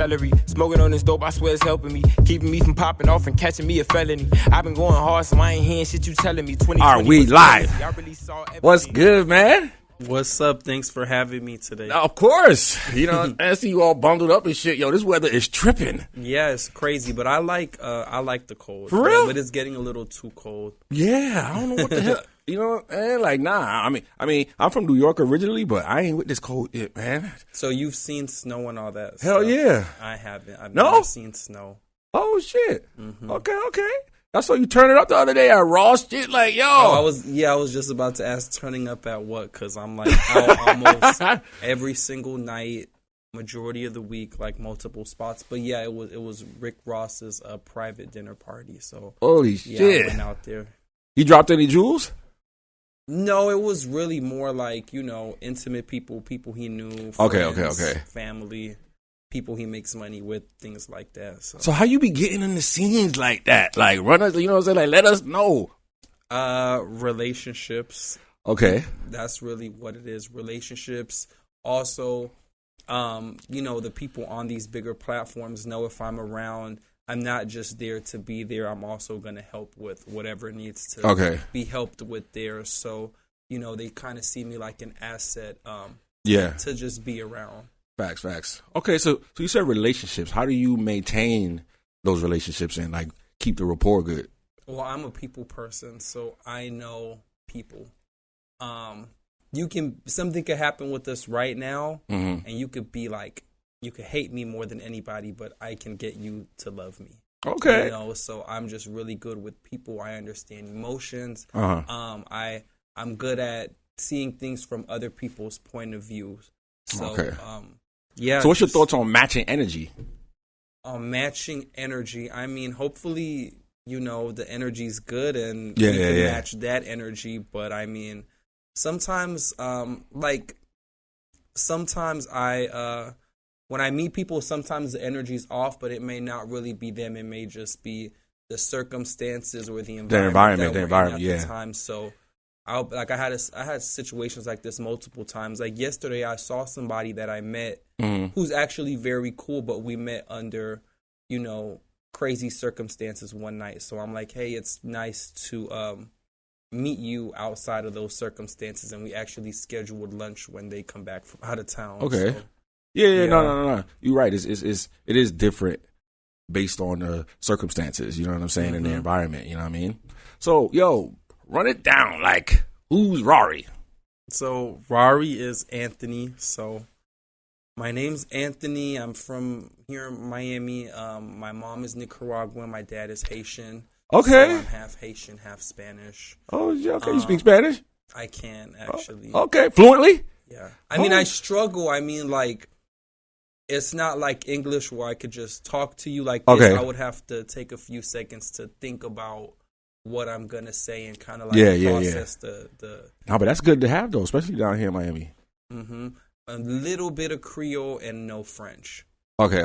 celery. Smoking on this dope, I swear it's helping me. Keeping me from popping off and catching me a felony. I've been going hard, so I ain't hearing shit you telling me. 2020 Are we live? Really What's good, man? What's up? Thanks for having me today. Of course. You know, I see you all bundled up and shit. Yo, this weather is tripping. Yeah, it's crazy, but I like the cold. For real? But it's getting a little too cold. Yeah, I don't know what the hell. You know, man, like, nah. I mean, I'm from New York originally, but I ain't with this cold yet, man. So you've seen snow and all that Hell stuff. yeah. I haven't. I've No? never seen snow. Oh, shit. Okay. I saw you turn it up the other day at Ross. Shit, like, yo. I was just about to ask turning up at what, because I'm like out almost every single night, majority of the week, like multiple spots. But yeah, it was Rick Ross's private dinner party. So Holy yeah, shit. I went out there. You dropped any jewels? No, it was really more like, intimate people he knew, friends, Okay. family, people he makes money with, things like that. So how you be getting in the scenes like that? Like, run us, you know what I'm saying? Like, let us know. Relationships. Okay. That's really what it is. Relationships. Also, the people on these bigger platforms know if I'm around, I'm not just there to be there. I'm also going to help with whatever needs to be helped with there. So, they kind of see me like an asset to just be around. Facts. Okay, so you said relationships. How do you maintain those relationships and, like, keep the rapport good? Well, I'm a people person, so I know people. Something could happen with us right now, and you could be like, you could hate me more than anybody, but I can get you to love me. Okay. So I'm just really good with people. I understand emotions. I'm good at seeing things from other people's point of views. So, yeah. So what's your thoughts on matching energy? Matching energy. I mean, hopefully, the energy's good and we can match that energy. But I mean, sometimes when I meet people, sometimes the energy's off, but it may not really be them. It may just be the circumstances or the environment. The time. So, I had situations like this multiple times. Like yesterday, I saw somebody that I met who's actually very cool, but we met under, crazy circumstances one night. So I'm like, hey, it's nice to meet you outside of those circumstances, and we actually scheduled lunch when they come back from out of town. Okay. So, Yeah. No. You're right. It is different based on the circumstances. You know what I'm saying, in the environment. You know what I mean? So, yo. Run it down. Like, who's Rarri? So, Rarri is Anthony. So, my name's Anthony. I'm from here in Miami. My mom is Nicaraguan. My dad is Haitian. Okay. So I'm half Haitian, half Spanish. Oh, yeah. Okay. You speak Spanish? I can, actually. Okay. Fluently? Yeah. I mean, I struggle. I mean, like, it's not like English where I could just talk to you like this. I would have to take a few seconds to think about what I'm gonna say and kind of like process the. No, but that's good to have though, especially down here in Miami. A little bit of Creole and no French. Okay.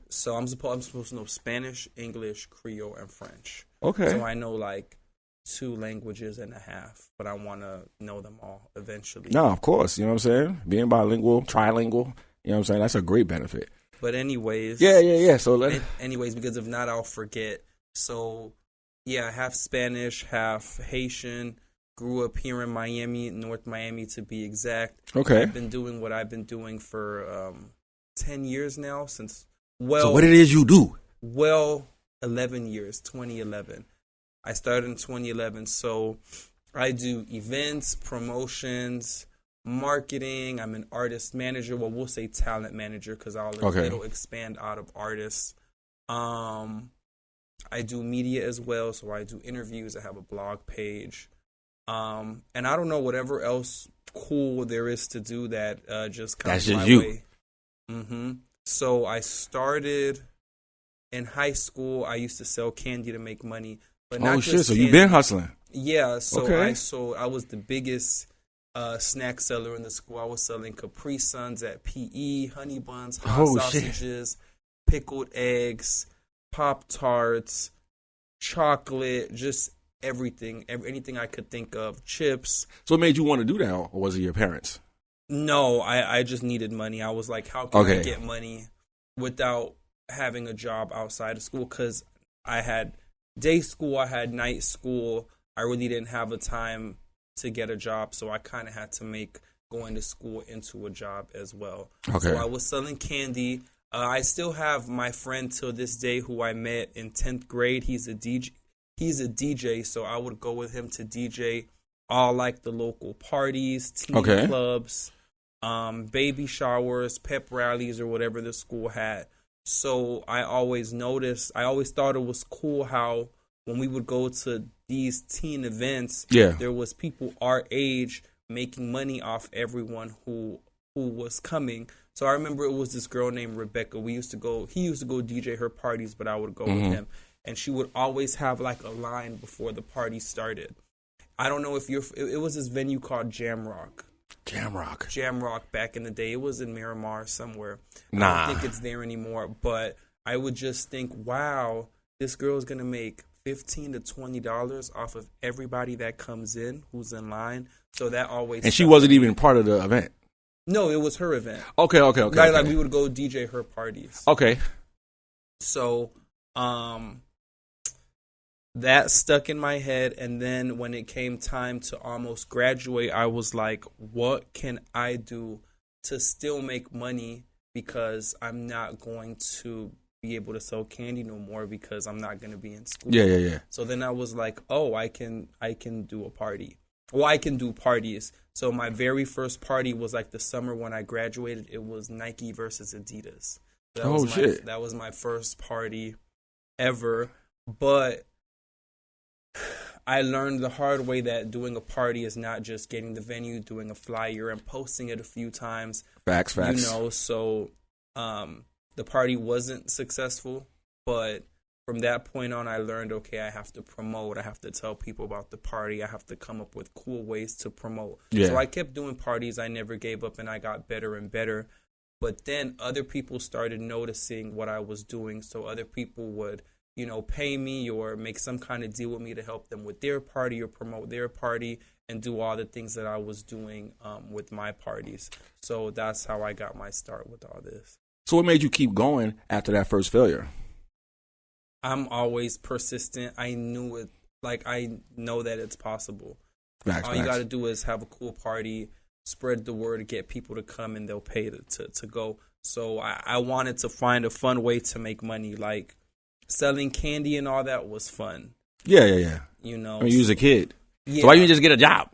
So I'm supposed to know Spanish, English, Creole, and French. Okay. So I know like 2 languages and a half, but I want to know them all eventually. No, of course. You know what I'm saying? Being bilingual, trilingual. You know what I'm saying? That's a great benefit. But anyways. Yeah. So anyways, because if not, I'll forget. So. Yeah, half Spanish, half Haitian. Grew up here in Miami, North Miami to be exact. Okay. I've been doing what I've been doing for 10 years now So what it is you do? 11 years, 2011. I started in 2011. So I do events, promotions, marketing. I'm an artist manager. Well, we'll say talent manager because it'll expand out of artists. I do media as well, so I do interviews. I have a blog page. And I don't know, whatever else cool there is to do that just comes my way. So I started in high school. I used to sell candy to make money. But not just so candy. You've been hustling. Yeah, so I was the biggest snack seller in the school. I was selling Capri Suns at PE, honey buns, hot sausages, pickled eggs, Pop-Tarts, chocolate, just everything, anything I could think of, chips. So what made you want to do that, or was it your parents? No, I just needed money. I was like, how can I get money without having a job outside of school, because I had day school, I had night school. I really didn't have a time to get a job, so I kind of had to make going to school into a job as well. Okay. So I was selling candy. I still have my friend till this day who I met in 10th grade. He's a DJ, so I would go with him to DJ all like the local parties, teen clubs, baby showers, pep rallies, or whatever the school had. So I always thought it was cool how when we would go to these teen events, there was people our age making money off everyone who was coming. So I remember it was this girl named Rebecca. He used to go DJ her parties, but I would go with him. And she would always have like a line before the party started. I don't know if it was this venue called Jamrock back in the day. It was in Miramar somewhere. I don't think it's there anymore, but I would just think, wow, this girl's going to make $15 to $20 off of everybody that comes in who's in line. So that always. And she wasn't even part of the event. No, it was her event. Okay. Like we would go DJ her parties. Okay. So, that stuck in my head, and then when it came time to almost graduate, I was like, what can I do to still make money, because I'm not going to be able to sell candy no more because I'm not going to be in school. Yeah. So then I was like, oh, I can do a party. Well, I can do parties. So my very first party was like the summer when I graduated. It was Nike versus Adidas. That was my first party ever. But I learned the hard way that doing a party is not just getting the venue, doing a flyer, and posting it a few times. Facts. So the party wasn't successful, but from that point on, I learned, okay, I have to promote. I have to tell people about the party. I have to come up with cool ways to promote. Yeah. So I kept doing parties. I never gave up, and I got better and better. But then other people started noticing what I was doing. So other people would, pay me or make some kind of deal with me to help them with their party or promote their party and do all the things that I was doing with my parties. So that's how I got my start with all this. So what made you keep going after that first failure? I'm always persistent. I knew it. Like, I know that it's possible. Facts. You got to do is have a cool party, spread the word, get people to come, and they'll pay to go. So I wanted to find a fun way to make money. Like, selling candy and all that was fun. Yeah. You was a kid. Yeah. So why you just get a job?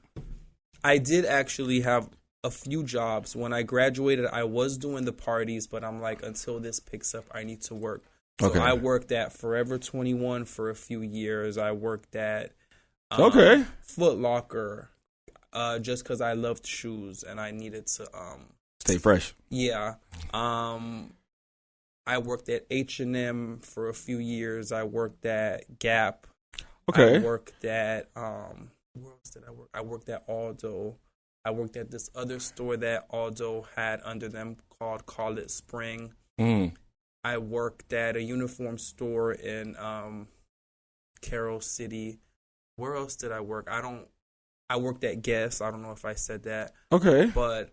I did actually have a few jobs. When I graduated, I was doing the parties, but I'm like, until this picks up, I need to work. So I worked at Forever 21 for a few years. I worked at Foot Locker just because I loved shoes and I needed to stay fresh. Yeah. I worked at H&M for a few years. I worked at Gap. Okay. I worked at where else did I work? I worked at Aldo. I worked at this other store that Aldo had under them called Call It Spring. I worked at a uniform store in Carroll City. Where else did I work? I worked at Guess. I don't know if I said that. Okay. But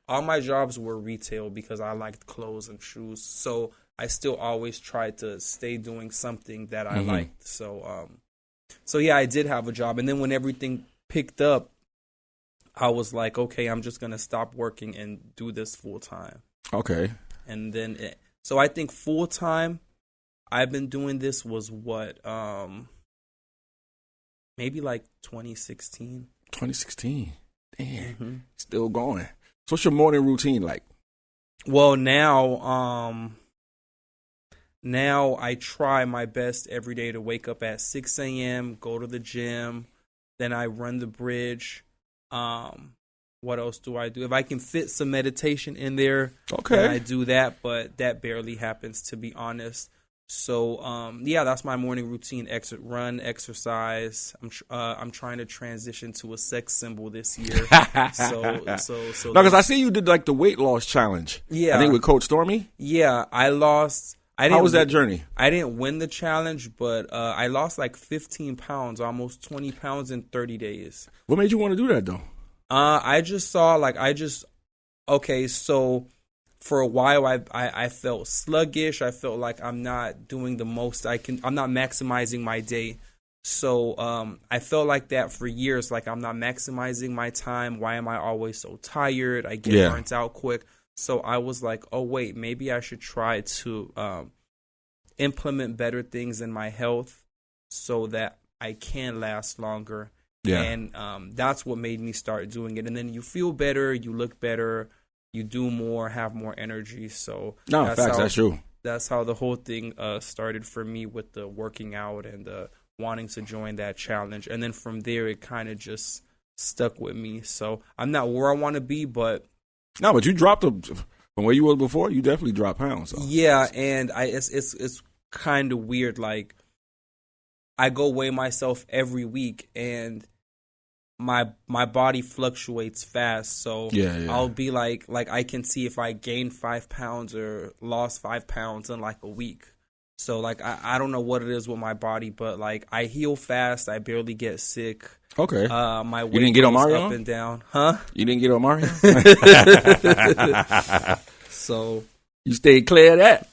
all my jobs were retail because I liked clothes and shoes. So I still always tried to stay doing something that I liked. So yeah, I did have a job. And then when everything picked up, I was like, okay, I'm just going to stop working and do this full time. Okay. And then so I think full time I've been doing this was what maybe like 2016. 2016. Damn. Still going. So what's your morning routine like? Well, now I try my best every day to wake up at 6 a.m., go to the gym, then I run the bridge. What else do I do? If I can fit some meditation in there, then I do that, but that barely happens, to be honest. So, yeah, that's my morning routine: run, exercise. I'm trying to transition to a sex symbol this year. So no, because I see you did like the weight loss challenge. Yeah, I think with Coach Stormy. Yeah, I lost. How was that journey? I didn't win the challenge, but I lost like 15 pounds, almost 20 pounds in 30 days. What made you want to do that though? I just saw so for a while, I felt sluggish. I felt like I'm not doing the most I can. I'm not maximizing my day. So I felt like that for years. Like, I'm not maximizing my time. Why am I always so tired? I get burnt out quick. So I was like, oh, wait, maybe I should try to implement better things in my health so that I can last longer. Yeah. And that's what made me start doing it. And then you feel better, you look better, you do more, have more energy. So that's true. That's how the whole thing started for me with the working out and wanting to join that challenge. And then from there, it kind of just stuck with me. So I'm not where I want to be, but... No, but you dropped from where you were before. You definitely dropped pounds. So. Yeah, and it's kind of weird. Like, I go weigh myself every week, and my body fluctuates fast. So I'll be like I can see if I gained 5 pounds or lost 5 pounds in like a week. So like I don't know what it is with my body, but like I heal fast. I barely get sick. Okay. My weight you didn't get goes Omarion? Up and down, huh? You didn't get Omarion? So you stayed clear of that.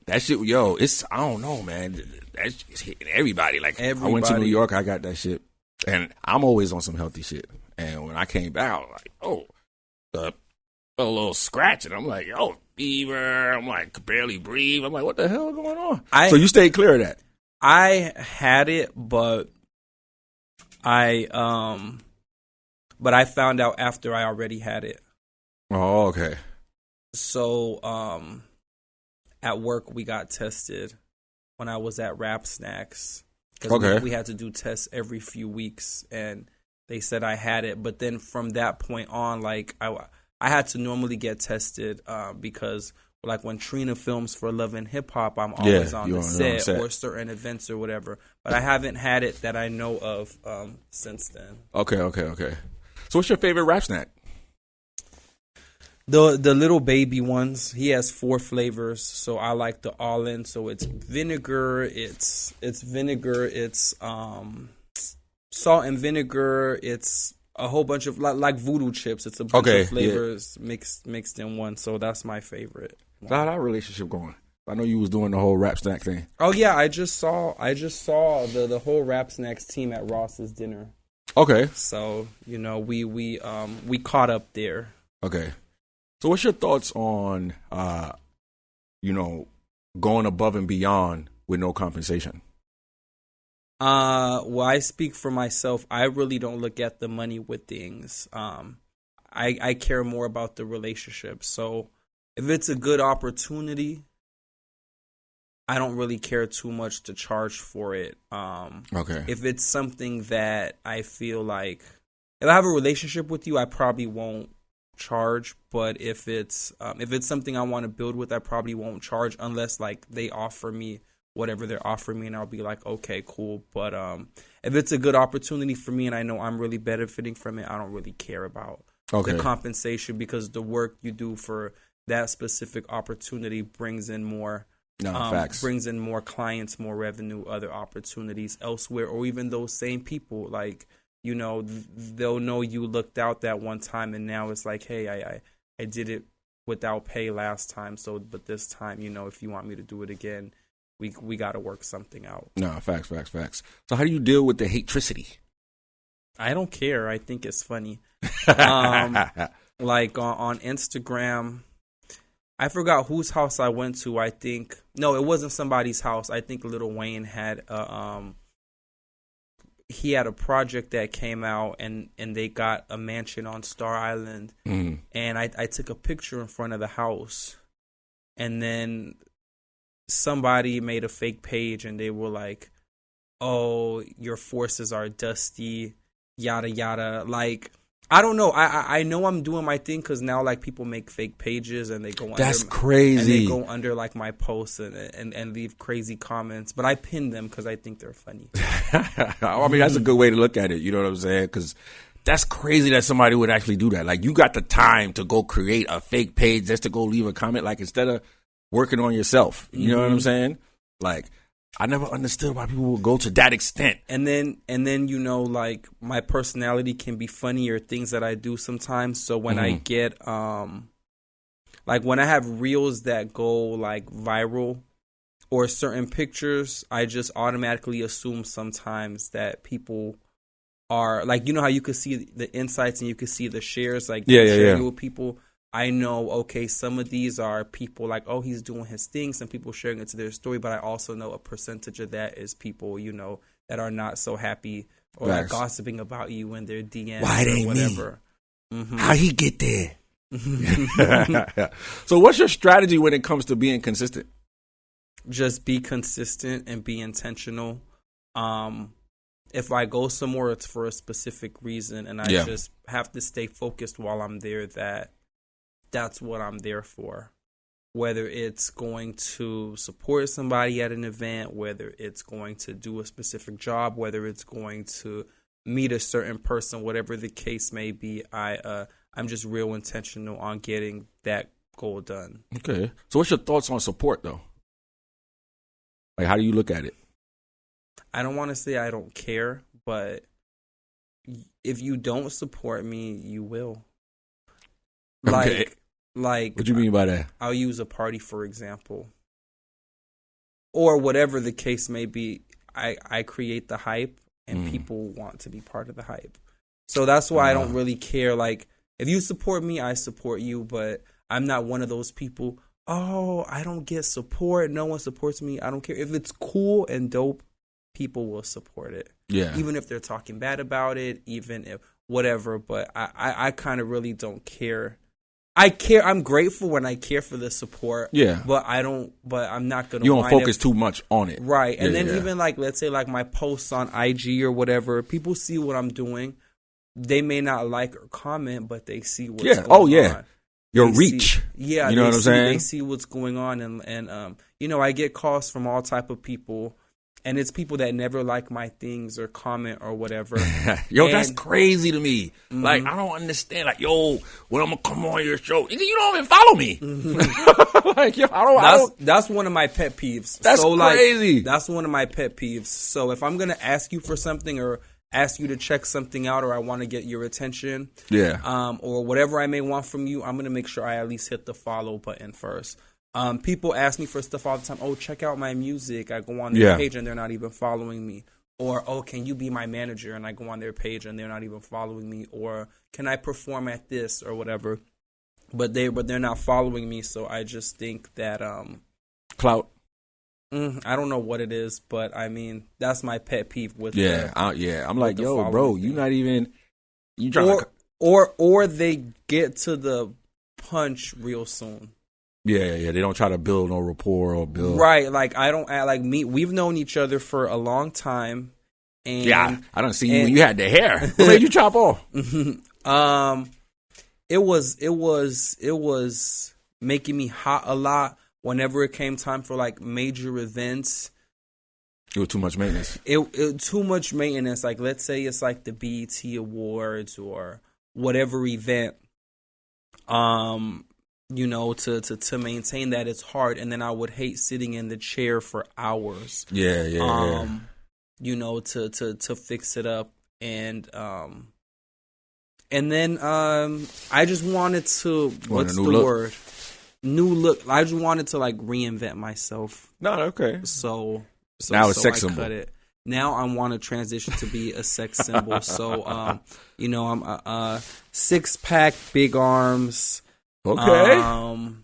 That shit, yo, I don't know, man. That's hitting everybody. Like everybody. I went to New York, I got that shit, and I'm always on some healthy shit. And when I came back, I was like, a little scratch, and I'm like, fever. I'm like, barely breathe. I'm like, what the hell is going on? So you stayed clear of that. I had it, but I found out after I already had it. Oh, okay. So at work we got tested when I was at Rap Snacks. Because we had to do tests every few weeks, and they said I had it. But then from that point on, like I had to normally get tested because, like, when Trina films for Love and Hip Hop, I'm always on the set or certain events or whatever. But I haven't had it that I know of since then. Okay. So what's your favorite rap snack? The little baby ones. He has 4 flavors, so I like the all-in. So it's vinegar, it's vinegar, it's salt and vinegar, it's a whole bunch of like voodoo chips. It's a bunch of flavors mixed in one. So that's my favorite. So how's our relationship going? I know you was doing the whole rap snack thing. Oh yeah, I just saw the whole Rap Snacks team at Ross's dinner. Okay. So we caught up there. Okay. So what's your thoughts on going above and beyond with no compensation? Well, I speak for myself. I really don't look at the money with things. I care more about the relationship. So if it's a good opportunity, I don't really care too much to charge for it. Okay. If it's something that I feel like, if I have a relationship with you, I probably won't charge. But if it's something I want to build with, I probably won't charge unless like they offer me whatever they're offering me, and I'll be like, okay, cool. But if it's a good opportunity for me and I know I'm really benefiting from it, I don't really care about the compensation, because the work you do for that specific opportunity brings in more brings in more clients, more revenue, other opportunities elsewhere, or even those same people, like, they'll know you looked out that one time, and now it's like, hey, I did it without pay last time, but this time, if you want me to do it again, we got to work something out. No, facts. So how do you deal with the hatricity? I don't care. I think it's funny. Like on Instagram, I forgot whose house I went to. I think, no, it wasn't somebody's house. I think Lil Wayne had he had a project that came out, and they got a mansion on Star Island. Mm. And I took a picture in front of the house, and then somebody made a fake page, and they were like, oh, your forces are dusty, yada yada. Like, I don't know. I know I'm doing my thing, because now, like, people make fake pages and they go under. That's crazy. And they go under, like, my posts and leave crazy comments. But I pin them because I think they're funny. I mean, that's a good way to look at it. You know what I'm saying? Because that's crazy that somebody would actually do that. Like, you got the time to go create a fake page just to go leave a comment. Like, instead of working on yourself. You know what I'm saying? Like, I never understood why people would go to that extent. And then like, my personality can be funny, or things that I do sometimes. So when I get Like when I have reels that go like viral or certain pictures, I just automatically assume sometimes that people are like, you know how you could see the insights and you could see the shares, like sharing with people. I know, okay, some of these are people like, oh, he's doing his thing. Some people sharing it to their story, but I also know a percentage of that is people, you know, that are not so happy or like gossiping about you in their DMs or whatever. Mm-hmm. How he get there? So what's your strategy when it comes to being consistent? Just be consistent and be intentional. If I go somewhere, it's for a specific reason, and I just have to stay focused while I'm there. That's what I'm there for. Whether it's going to support somebody at an event, whether it's going to do a specific job, whether it's going to meet a certain person, whatever the case may be, I'm just real intentional on getting that goal done. Okay. So what's your thoughts on support, though? Like, how do you look at it? I don't want to say I don't care, but if you don't support me, you will. Okay. Like, what do you mean by that? I'll use a party, for example. Or whatever the case may be, I create the hype, and people want to be part of the hype. So that's why I don't really care. Like, if you support me, I support you, but I'm not one of those people, oh, I don't get support, no one supports me, I don't care. If it's cool and dope, people will support it. Yeah. Even if they're talking bad about it, even if whatever, but I kind of really don't care. I care. I'm grateful when I care for the support. Yeah. But I'm not going to. You don't focus too much on it. Right. And then even like, let's say like my posts on IG or whatever, people see what I'm doing. They may not like or comment, but they see what's going on. Oh, yeah. Your reach. You know what I'm saying? They see what's going on. And you know, I get calls from all type of people. And it's people that never like my things or comment or whatever. That's crazy to me. Mm-hmm. Like, I don't understand. Like, when I'm going to come on your show, you don't even follow me. Mm-hmm. Like, I don't. That's one of my pet peeves. That's crazy. That's one of my pet peeves. So if I'm going to ask you for something or ask you to check something out or I want to get your attention, or whatever I may want from you, I'm going to make sure I at least hit the follow button first. People ask me for stuff all the time. Oh, check out my music. I go on their page and they're not even following me. Or, oh, can you be my manager? And I go on their page and they're not even following me. Or, can I perform at this or whatever? But they're not following me. So I just think that clout. I don't know what it is, but I mean that's my pet peeve with I'm like, yo, bro, you not even you trying or they get to the punch real soon. Yeah. They don't try to build no rapport or build. Right. Like, I don't like me. We've known each other for a long time. And I don't see you when you had the hair. What made you chop off? It was making me hot a lot whenever it came time for like major events. It was too much maintenance. It too much maintenance. Like, let's say it's like the BET Awards or whatever event. You know, to maintain that, it's hard, and then I would hate sitting in the chair for hours. Yeah. You know, to fix it up, and then I just wanted to word? New look. I just wanted to like reinvent myself. No, okay. So now it's sex I symbol. Cut it. Now I want to transition to be a sex symbol. So you know, I'm a 6-pack, big arms. Okay.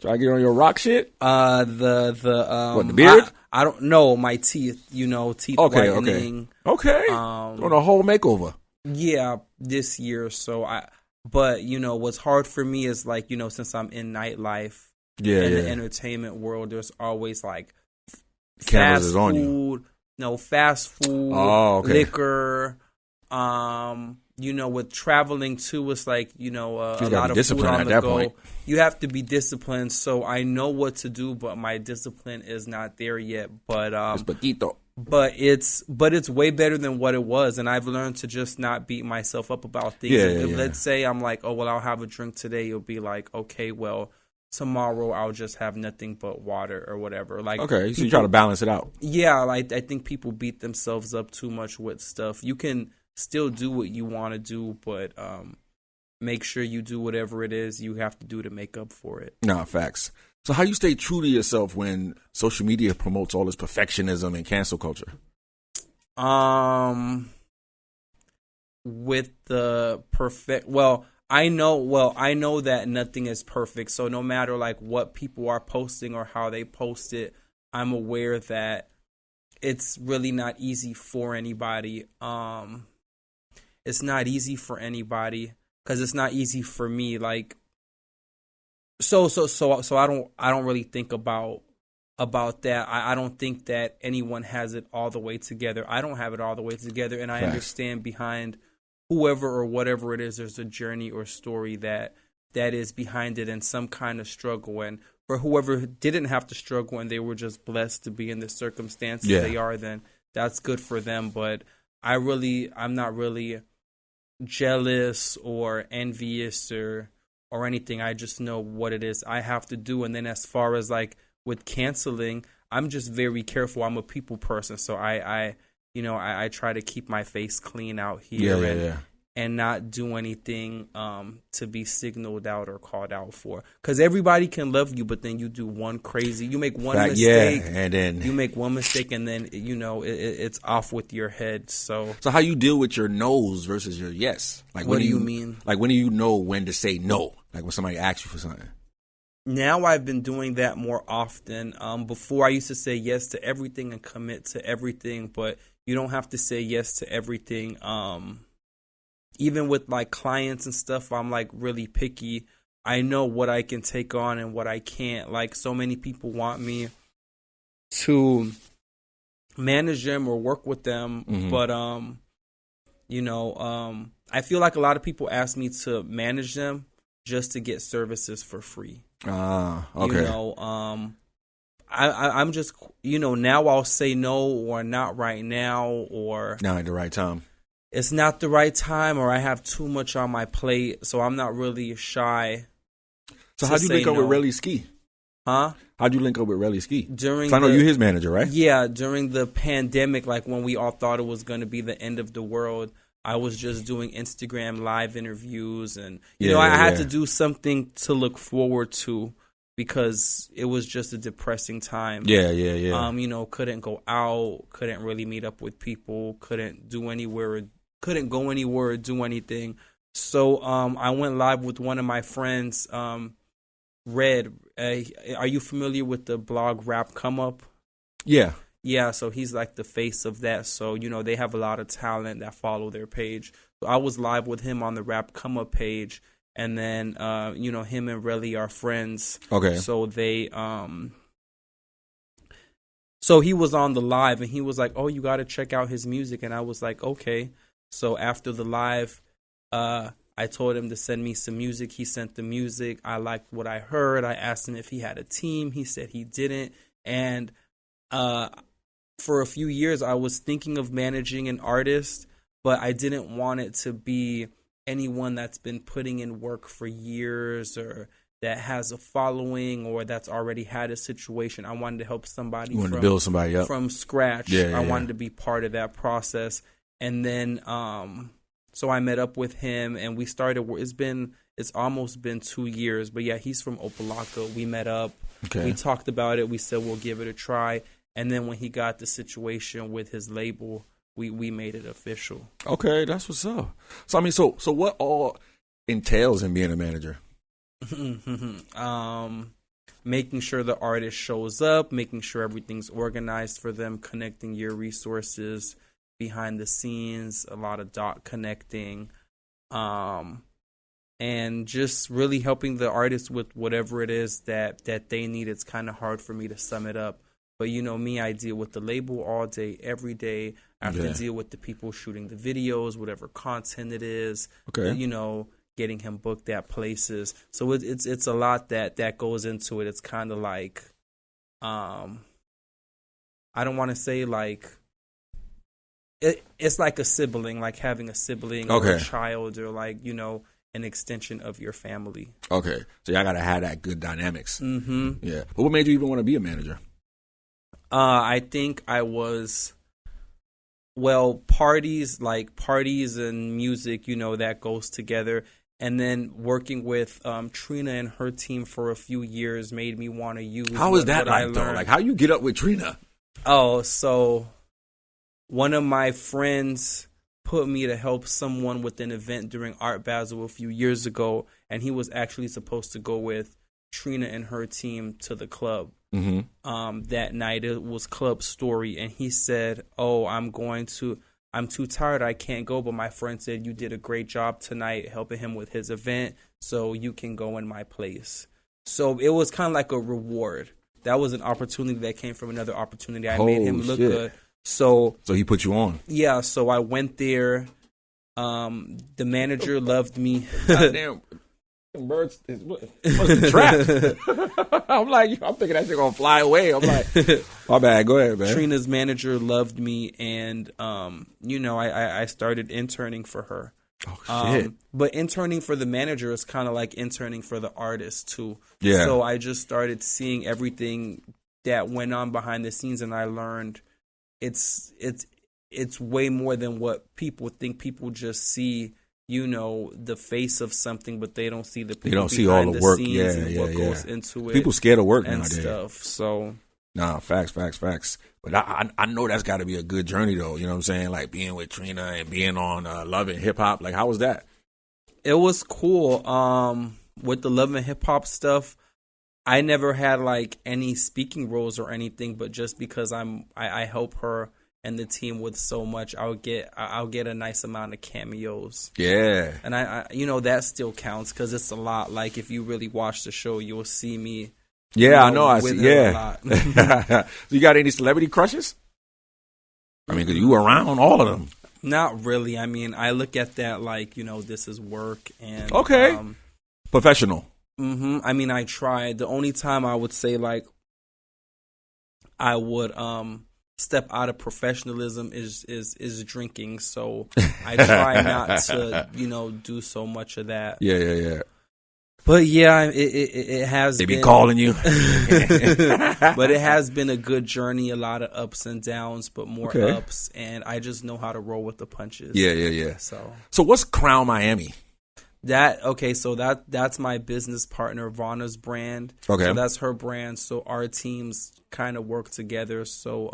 Try to get on your rock shit. The beard? I don't know, my teeth. You know, teeth whitening. Okay. On a whole makeover. Yeah, this year. But you know, what's hard for me is like, you know, since I'm in nightlife, the entertainment world, there's always like cameras is on you. No, fast food, liquor. You know, with traveling too, it's like, you know, a lot of food on the go. Point. You have to be disciplined. So I know what to do, but my discipline is not there yet. But it's way better than what it was, and I've learned to just not beat myself up about things. Let's say I'm like, oh well, I'll have a drink today. You'll be like, okay, well, tomorrow I'll just have nothing but water or whatever. Like, okay, so you try to balance it out. Yeah, like I think people beat themselves up too much with stuff. You can still do what you want to do, but make sure you do whatever it is you have to do to make up for it. Nah, facts. So how you stay true to yourself when social media promotes all this perfectionism and cancel culture? With the perfect, I know that nothing is perfect. So no matter like what people are posting or how they post it, I'm aware that it's really not easy for anybody. It's not easy for anybody because it's not easy for me. Like, so I don't really think about that. I don't think that anyone has it all the way together. I don't have it all the way together, and I understand behind whoever or whatever it is, there's a journey or story that is behind it and some kind of struggle. And for whoever didn't have to struggle and they were just blessed to be in the circumstances they are, then that's good for them. But I'm not really jealous or envious or anything. I just know what it is I have to do. And then as far as like with canceling, I'm just very careful. I'm a people person, so I try to keep my face clean out here and not do anything to be signaled out or called out for. Because everybody can love you, but then you do one crazy, you make one mistake, and then you make one mistake, and then it's off with your head. So how you deal with your no's versus your yes? Like, what do you mean? Like, when do you know when to say no? Like when somebody asks you for something. Now I've been doing that more often. Before I used to say yes to everything and commit to everything, but you don't have to say yes to everything. Even with like clients and stuff, I'm like really picky. I know what I can take on and what I can't. Like, so many people want me to manage them or work with them, but I feel like a lot of people ask me to manage them just to get services for free. Okay. I'm just, now I'll say no or not right now or not at the right time. It's not the right time or I have too much on my plate, so I'm not really shy. So how'd you link up with Rarri Ski? Huh? How'd you link up with Rarri Ski? I know you're his manager, right? Yeah, during the pandemic, like when we all thought it was going to be the end of the world, I was just doing Instagram live interviews, and I had to do something to look forward to because it was just a depressing time. Yeah. Couldn't go out, couldn't really meet up with people, couldn't go anywhere or do anything. So I went live with one of my friends, Red. Are you familiar with the blog Rap Come Up? Yeah. Yeah, so he's like the face of that. So, they have a lot of talent that follow their page. So I was live with him on the Rap Come Up page. And then, him and Rarri are friends. Okay. So they, so he was on the live and he was like, oh, you got to check out his music. And I was like, okay. So after the live, I told him to send me some music. He sent the music. I liked what I heard. I asked him if he had a team. He said he didn't. And, for a few years, I was thinking of managing an artist, but I didn't want it to be anyone that's been putting in work for years or that has a following or that's already had a situation. I wanted to help somebody to build somebody up from scratch. I wanted to be part of that process. And then, so I met up with him and we started. It's almost been 2 years, but yeah, he's from Opelika. We met up. Okay. We talked about it. We said we'll give it a try. And then when he got the situation with his label, we made it official. Okay, that's what's up. So I mean, so what all entails in being a manager? Making sure the artist shows up, making sure everything's organized for them, connecting your resources behind the scenes, a lot of dot connecting, and just really helping the artist with whatever it is that they need. It's kind of hard for me to sum it up. But me, I deal with the label all day, every day. I have to deal with the people shooting the videos, whatever content it is. Okay. Getting him booked at places. So it's a lot that goes into it. It's kind of like, I don't want to say like, it's like a sibling, like having a sibling or a child or like, an extension of your family. Okay. So y'all got to have that good dynamics. Mm-hmm. Yeah. But what made you even want to be a manager? I think I was, parties and music, that goes together. And then working with Trina and her team for a few years made me want to use. How is that like though? Like how you get up with Trina? Oh, so one of my friends put me to help someone with an event during Art Basel a few years ago, and he was actually supposed to go with Trina and her team to the club. That night it was Club Story, and he said, "Oh, I'm too tired, I can't go, but my friend said you did a great job tonight helping him with his event, so you can go in my place." So it was kind of like a reward. That was an opportunity that came from another opportunity. I made him look good. So he put you on. Yeah, so I went there. The manager loved me. Goddamn. Birds must be trapped. I'm thinking that shit gonna fly away. I'm like, my bad. Go ahead, man. Trina's manager loved me, and I started interning for her. Oh shit! But interning for the manager is kind of like interning for the artist too. Yeah. So I just started seeing everything that went on behind the scenes, and I learned it's way more than what people think. People just see, the face of something, but they don't see the people. They don't see all the work. What goes into it. People scared of work and nowadays. Stuff. So facts. But I know that's got to be a good journey though. You know what I'm saying? Like being with Trina and being on Love and Hip Hop. Like how was that? It was cool. With the Love and Hip Hop stuff, I never had like any speaking roles or anything, but just because I help her and the team with so much, I'll get a nice amount of cameos. Yeah. And I that still counts because it's a lot. Like if you really watch the show, you'll see me. Yeah, I know. I see. Yeah. So you got any celebrity crushes? I mean, because you were around all of them. Not really. I mean, I look at that like, this is work and okay. Professional. I mean, I tried. The only time I would say like I would step out of professionalism is drinking. So I try not to, do so much of that. Yeah. But yeah, it has they been. Be calling you. But it has been a good journey, a lot of ups and downs, but more ups, and I just know how to roll with the punches. Yeah. So what's Crown Miami? So that's my business partner, Vanna's brand. Okay. So that's her brand. So our teams kind of work together. So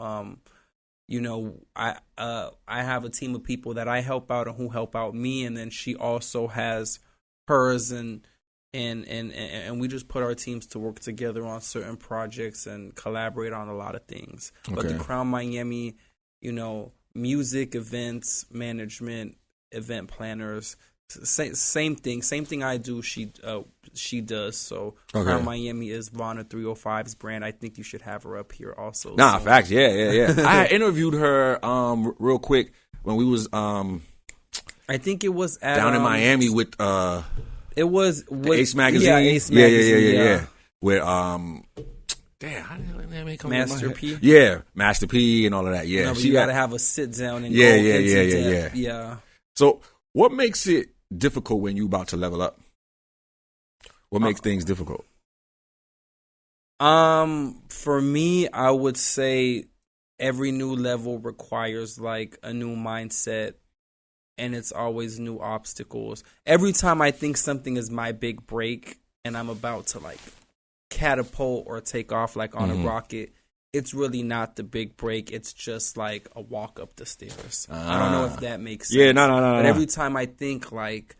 I have a team of people that I help out and who help out me, and then she also has hers, and we just put our teams to work together on certain projects and collaborate on a lot of things. Okay. But the Crown Miami, music, events, management, event planners, same thing I do, she does. So Crown Miami is Vanna 305's brand. I think you should have her up here also. Facts. Yeah. I interviewed her real quick when we was I think it was at, down in Miami with it was with Ace Magazine. Yeah, Ace Magazine. Yeah. With damn, how did that name come Master P? Yeah, Master P and all of that. Yeah. No, but you gotta have a sit down and Yeah. So what makes it difficult when you about to level up? What makes things difficult? For me, I would say every new level requires like a new mindset, and it's always new obstacles. Every time I think something is my big break and I'm about to like catapult or take off like on a rocket, it's really not the big break. It's just like a walk up the stairs. I don't know if that makes sense. Yeah, no. But every time I think like,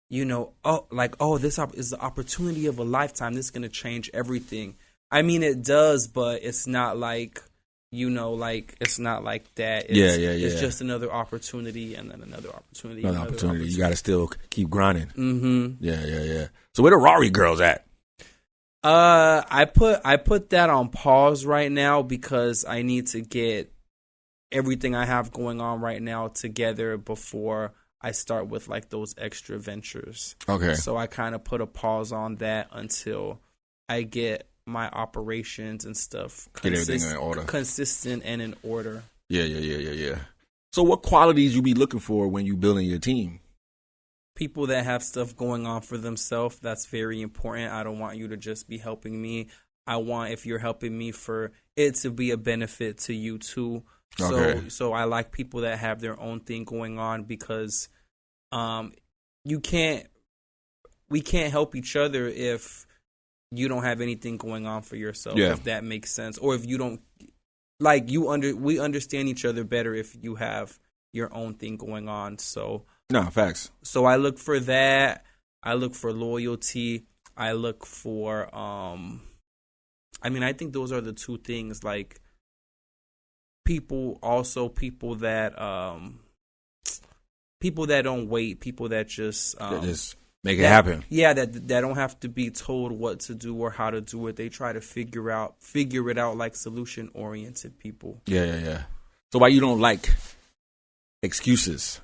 this is the opportunity of a lifetime. This is going to change everything. I mean, it does, but it's not like, it's not like that. It's just another opportunity and then another opportunity. Another opportunity. You got to still keep grinding. Yeah. So where the Rarri girls at? I put that on pause right now because I need to get everything I have going on right now together before I start with like those extra ventures. Okay. So I kind of put a pause on that until I get my operations and stuff get everything in order, consistent and in order. Yeah. So what qualities you be looking for when you building your team? People that have stuff going on for themselves. That's very important. I don't want you to just be helping me. I want, if you're helping me, for it to be a benefit to you too. So I like people that have their own thing going on because you can't we can't help each other if you don't have anything going on for yourself. If that makes sense, or if you don't we understand each other better if you have your own thing going on. So no facts. So I look for that. I look for loyalty. I look for I think those are the two things. Like people that don't wait, people that just make it happen. Yeah, that don't have to be told what to do or how to do it. They try to figure it out like solution oriented people. Yeah. So why you don't like excuses?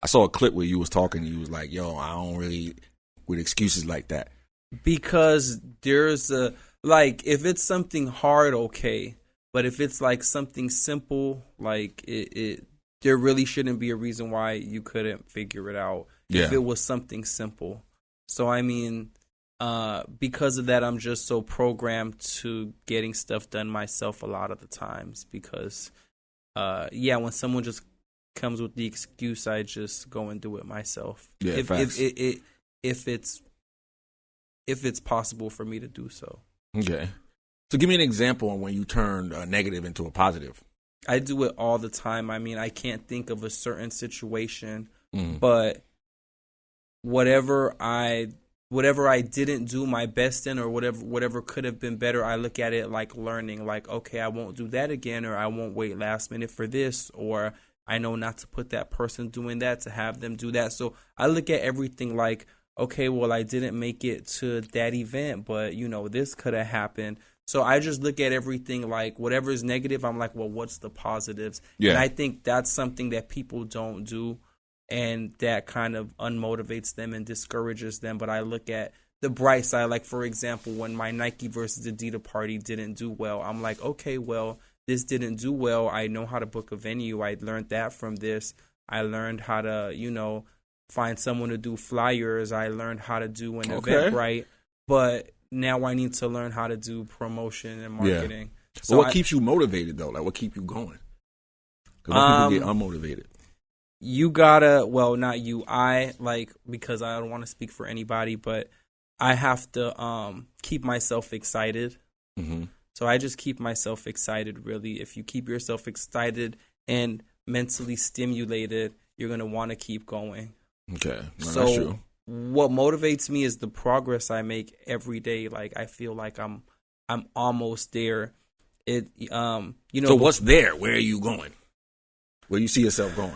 I saw a clip where you was talking. You was like, "Yo, I don't really with excuses like that." Because there's if it's something hard, okay, but if it's like something simple, like it there really shouldn't be a reason why you couldn't figure it out. If it was something simple. So because of that, I'm just so programmed to getting stuff done myself a lot of the times. Because when someone just comes with the excuse, I just go and do it myself. Yeah, if it's possible for me to do so. Okay. So give me an example on when you turned a negative into a positive. I do it all the time. I can't think of a certain situation, but whatever I didn't do my best in, or whatever could have been better, I look at it like learning. Like, okay, I won't do that again, or I won't wait last minute for this, or I know not to put that person doing that, to have them do that. So I look at everything like, okay, well, I didn't make it to that event, but this could have happened. So I just look at everything like whatever is negative, I'm like, well, what's the positives? Yeah. And I think that's something that people don't do, and that kind of unmotivates them and discourages them. But I look at the bright side. Like, for example, when my Nike versus Adidas party didn't do well, I'm like, okay, well, this didn't do well. I know how to book a venue. I learned that from this. I learned how to, find someone to do flyers. I learned how to do an event right. But now I need to learn how to do promotion and marketing. Yeah. So what keeps you motivated, though? Like, what keeps you going? Because people get unmotivated. You gotta, well, not you, because I don't want to speak for anybody, but I have to keep myself excited. Mm-hmm. So I just keep myself excited, really. If you keep yourself excited and mentally stimulated, you're going to want to keep going. Okay. No, so that's true. What motivates me is the progress I make every day. Like, I feel like I'm almost there. So what's there? Where are you going? Where you see yourself going?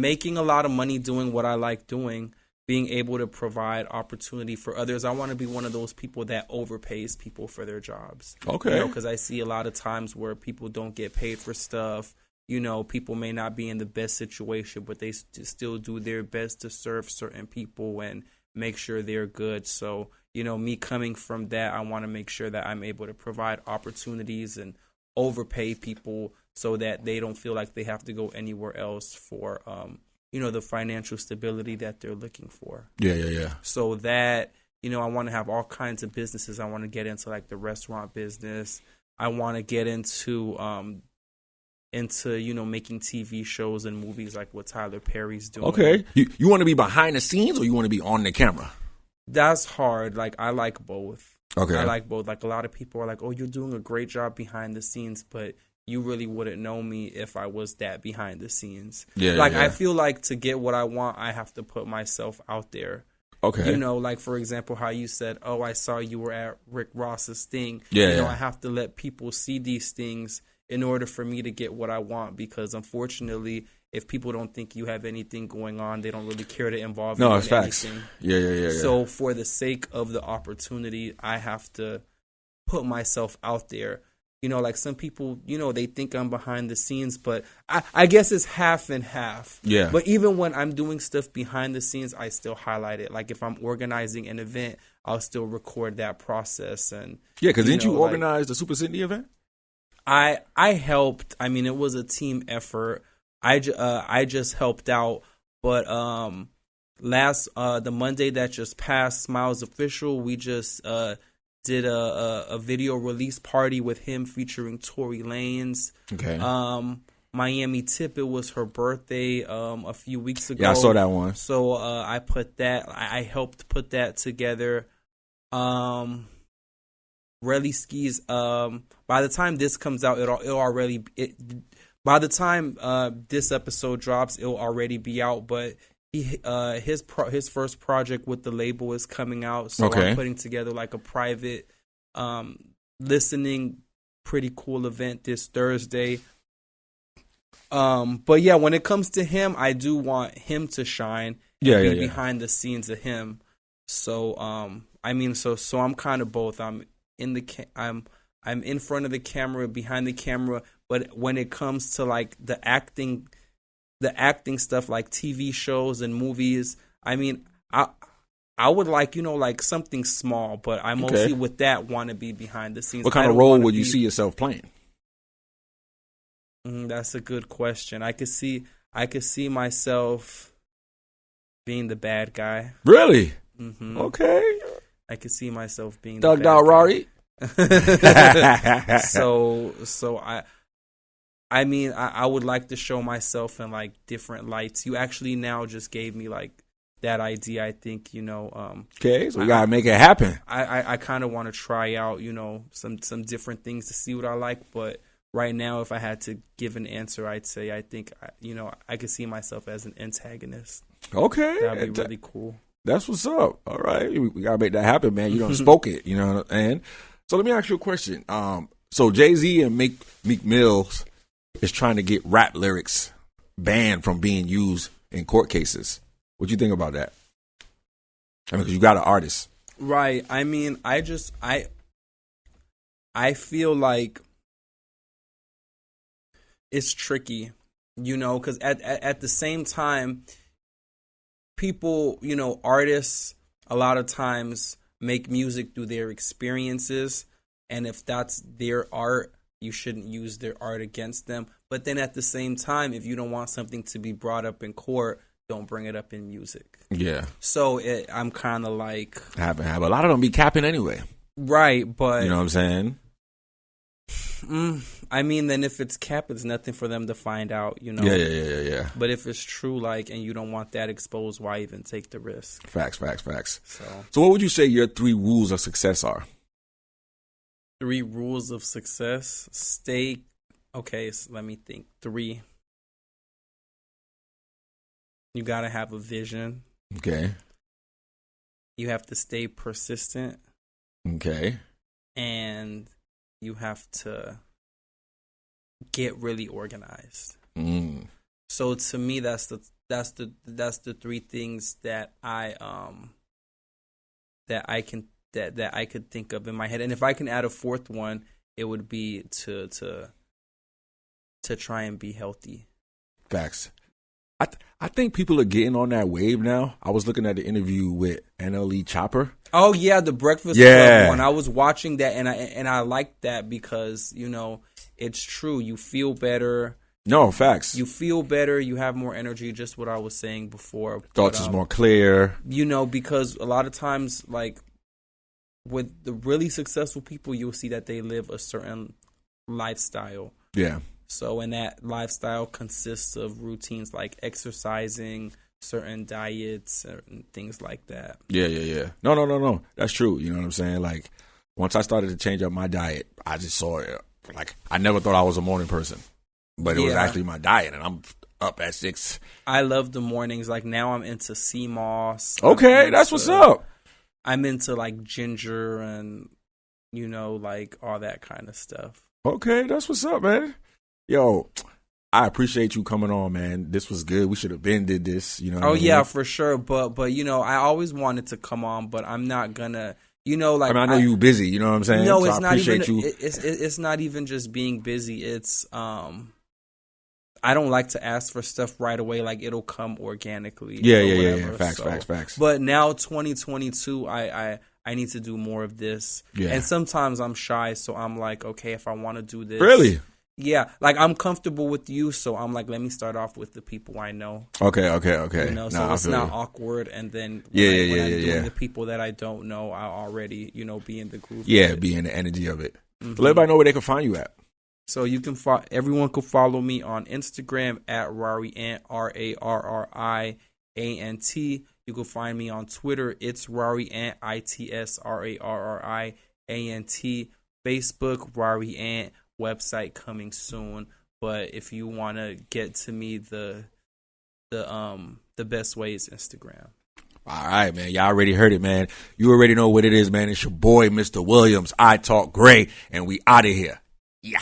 Making a lot of money doing what I like doing, being able to provide opportunity for others. I want to be one of those people that overpays people for their jobs. Okay. Because I see a lot of times where people don't get paid for stuff. People may not be in the best situation, but they still do their best to serve certain people and make sure they're good. So, me coming from that, I want to make sure that I'm able to provide opportunities and overpay people so that they don't feel like they have to go anywhere else for, the financial stability that they're looking for. Yeah. So that, I want to have all kinds of businesses. I want to get into like the restaurant business. I want to get into making TV shows and movies like what Tyler Perry's doing. Okay. You want to be behind the scenes or you want to be on the camera? That's hard. Like, I like both. Okay. I like both. Like, a lot of people are like, oh, you're doing a great job behind the scenes, but you really wouldn't know me if I was that behind the scenes. Yeah. I feel like to get what I want, I have to put myself out there. Okay. Like, for example, how you said, oh, I saw you were at Rick Ross's thing. Yeah. I have to let people see these things in order for me to get what I want, because unfortunately, if people don't think you have anything going on, they don't really care to involve you in anything. No, it's facts. Yeah. So for the sake of the opportunity, I have to put myself out there. Like some people, they think I'm behind the scenes, but I guess it's half and half. Yeah. But even when I'm doing stuff behind the scenes, I still highlight it. Like if I'm organizing an event, I'll still record that process. And yeah, because didn't you organize the Super Cindy event? I helped. It was a team effort. I just helped out. But the Monday that just passed, Smiles Official, we just did a video release party with him featuring Tory Lanez. Okay. Miami Tip. It was her birthday a few weeks ago. Yeah, I saw that one. So I put that. I helped put that together. Relly Skis. By the time this comes out, by the time this episode drops, it'll already be out. But his first project with the label is coming out, so I'm putting together like a private listening, pretty cool event this Thursday. But yeah, when it comes to him, I do want him to shine. Behind the scenes of him. So I mean, so I'm kind of both. I'm in front of the camera, behind the camera. But when it comes to like the acting stuff, like TV shows and movies, I mean, I would like, like something small, but I mostly with that want to be behind the scenes. What kind of role would you see yourself playing? That's a good question. I could see myself being the bad guy. Really? Mm-hmm. Okay. I could see myself being Thugged out Rarri. So I mean, I would like to show myself in like different lights. You actually now just gave me like that idea. I think, okay, so we gotta make it happen. I kind of want to try out, some different things to see what I like. But right now, if I had to give an answer, I'd say I think, I could see myself as an antagonist. Okay. That'd be really cool. That's what's up. All right. We got to make that happen, man. You done spoke it, and so let me ask you a question. So Jay-Z and Meek Mills is trying to get rap lyrics banned from being used in court cases. What you think about that? I mean, because you got an artist. Right. I mean, I feel like it's tricky, because at the same time, people, artists a lot of times make music through their experiences, and if that's their art, you shouldn't use their art against them. But then at the same time, if you don't want something to be brought up in court, don't bring it up in music. Yeah. So I'm kind of like... Have. A lot of them be capping anyway. Right, but... You know what I'm saying? I mean, then if it's cap, it's nothing for them to find out, Yeah. But if it's true, like, and you don't want that exposed, why even take the risk? Facts. So what would you say your 3 rules of success are? 3 rules of success? Okay, so let me think. 3. You gotta have a vision. Okay. You have to stay persistent. Okay. And you have to get really organized. So to me, that's the 3 things that I could think of in my head. And if I can add a 4th one, it would be to try and be healthy. Facts. I think people are getting on that wave now. I was looking at the interview with NLE Chopper. Oh yeah, the Breakfast Club one. I was watching that and I liked that because, it's true. You feel better. No, facts. You feel better. You have more energy. Just what I was saying before. Thoughts is more clear. Because a lot of times, like with the really successful people, you'll see that they live a certain lifestyle. Yeah. So, and that lifestyle consists of routines like exercising, certain diets, certain things like that. Yeah. No. That's true. You know what I'm saying? Like, once I started to change up my diet, I just saw it. Like, I never thought I was a morning person, but it was actually my diet, and I'm up at 6. I love the mornings. Like, now I'm into sea moss. Okay, that's what's up. I'm into, like, ginger and, like, all that kind of stuff. Okay, that's what's up, man. Yo, I appreciate you coming on, man. This was good. We should have did this, Yeah, for sure. But I always wanted to come on, but I'm not gonna, like. I know you busy. You know what I'm saying? No, so it's I not appreciate even. you. It's not even just being busy. It's I don't like to ask for stuff right away. Like it'll come organically. Yeah. Facts. But now 2022, I need to do more of this. Yeah. And sometimes I'm shy, so I'm like, okay, if I want to do this, really. Yeah, like I'm comfortable with you, so I'm like, let me start off with the people I know. Okay. So it's not awkward, and then when I'm doing the people that I don't know, I'll already, be in the groove. Yeah, be in the energy of it. Mm-hmm. So let everybody know where they can find you at. So you can everyone can follow me on Instagram at Rarriant, RarriAnt. You can find me on Twitter. It's Rarriant, ITSRarriant. Facebook, Rarriant. Website coming soon. But if you want to get to me, the best way is Instagram. All right, man. Y'all already heard it, man. You already know what it is, man. It's your boy, Mr. Williams. I Talk Gray, and we out of here. Yeah.